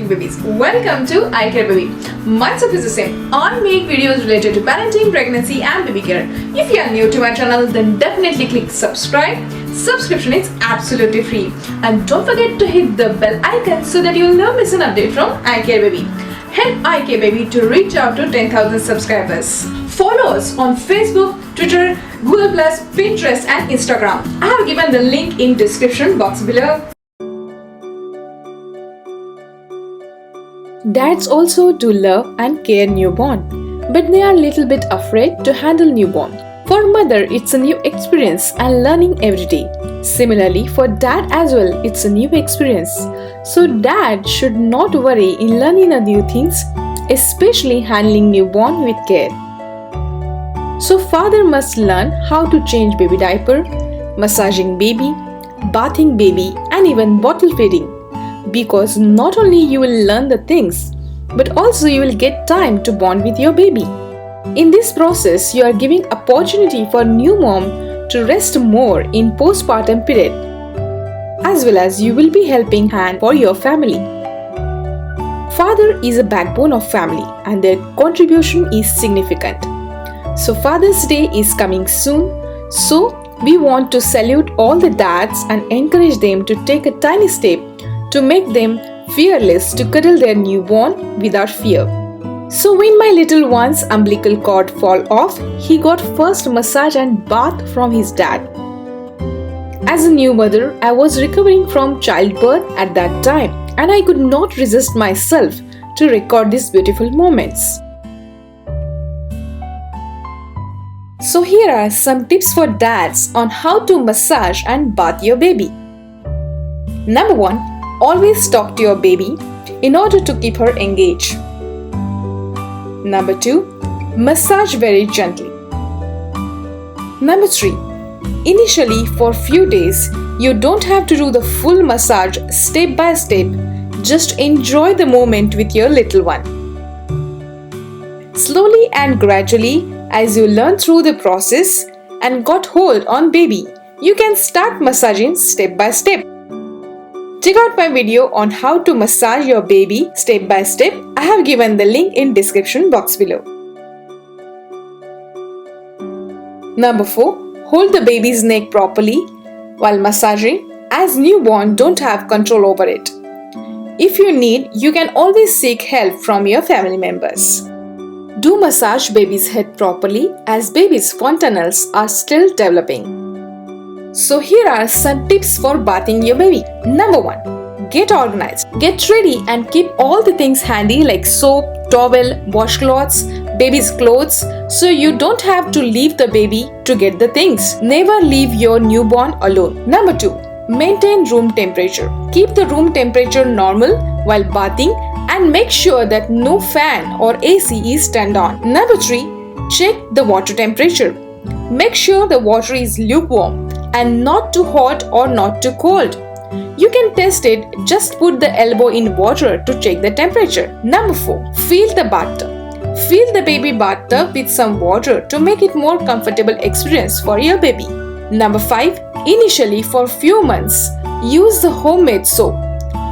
parenting babies. Welcome to ICAREBABY. Myself is the same. I make videos related to parenting, pregnancy and baby care. If you are new to my channel, then definitely click subscribe. Subscription is absolutely free. And don't forget to hit the bell icon so that you will never miss an update from ICAREBABY. Help ICAREBABY to reach out to 10,000 subscribers. Follow us on Facebook, Twitter, Google+, Pinterest and Instagram. I have given the link in description box below. Dads also do love and care newborn, but they are a little bit afraid to handle newborn. For mother, it's a new experience and learning every day. Similarly, for dad as well, it's a new experience. So dad should not worry in learning new things, especially handling newborn with care. So father must learn how to change baby diaper, massaging baby, bathing baby and even bottle feeding. Because not only you will learn the things, but also you will get time to bond with your baby. In this process, you are giving opportunity for new mom to rest more in postpartum period, as well as you will be helping hand for your family. Father is a backbone of family and their contribution is significant. So Father's Day is coming soon, so we want to salute all the dads and encourage them to take a tiny step to make them fearless to cuddle their newborn without fear. So when my little one's umbilical cord fall off, he got first massage and bath from his dad. As a new mother, I was recovering from childbirth at that time and I could not resist myself to record these beautiful moments. So here are some tips for dads on how to massage and bath your baby. Number 1. Always talk to your baby in order to keep her engaged. Number 2. Massage very gently. Number 3. Initially, for few days, you don't have to do the full massage step by step. Just enjoy the moment with your little one. Slowly and gradually, as you learn through the process and got hold on baby, you can start massaging step by step. Check out my video on how to massage your baby step by step. I have given the link in description box below. Number 4. Hold the baby's neck properly while massaging, as newborn don't have control over it. If you need, you can always seek help from your family members. Do massage baby's head properly, as baby's fontanelles are still developing. So here are some tips for bathing your baby. Number 1. Get organized. Get ready and keep all the things handy like soap, towel, washcloths, baby's clothes, so you don't have to leave the baby to get the things. Never leave your newborn alone. Number 2. Maintain room temperature. Keep the room temperature normal while bathing and make sure that no fan or AC is turned on. Number 3. Check the water temperature. Make sure the water is lukewarm and not too hot or not too cold. You can test it, just put the elbow in water to check the temperature. Number 4. Fill the bathtub. Fill the baby bathtub with some water to make it more comfortable experience for your baby. Number 5. Initially, for few months, use the homemade soap.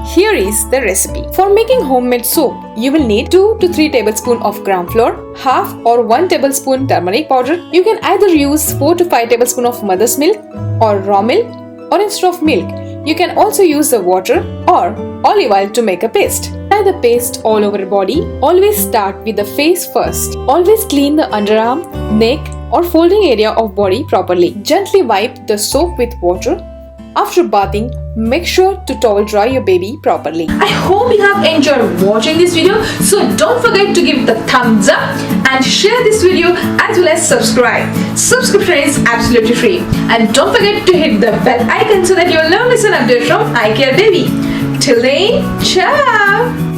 Here is the recipe. For making homemade soap, you will need 2 to 3 tablespoons of gram flour, half or 1 tablespoon turmeric powder. You can either use 4 to 5 tablespoons of mother's milk or raw milk, or instead of milk, you can also use the water or olive oil to make a paste. Apply the paste all over the body. Always start with the face first. Always clean the underarm, neck or folding area of body properly. Gently wipe the soap with water. After bathing, make sure to towel dry your baby properly. I hope you have enjoyed watching this video. So don't forget to give the thumbs up and share this video as well as subscribe. Subscription is absolutely free. And don't forget to hit the bell icon so that you will never miss an update from ICAREBABY. Till then, ciao!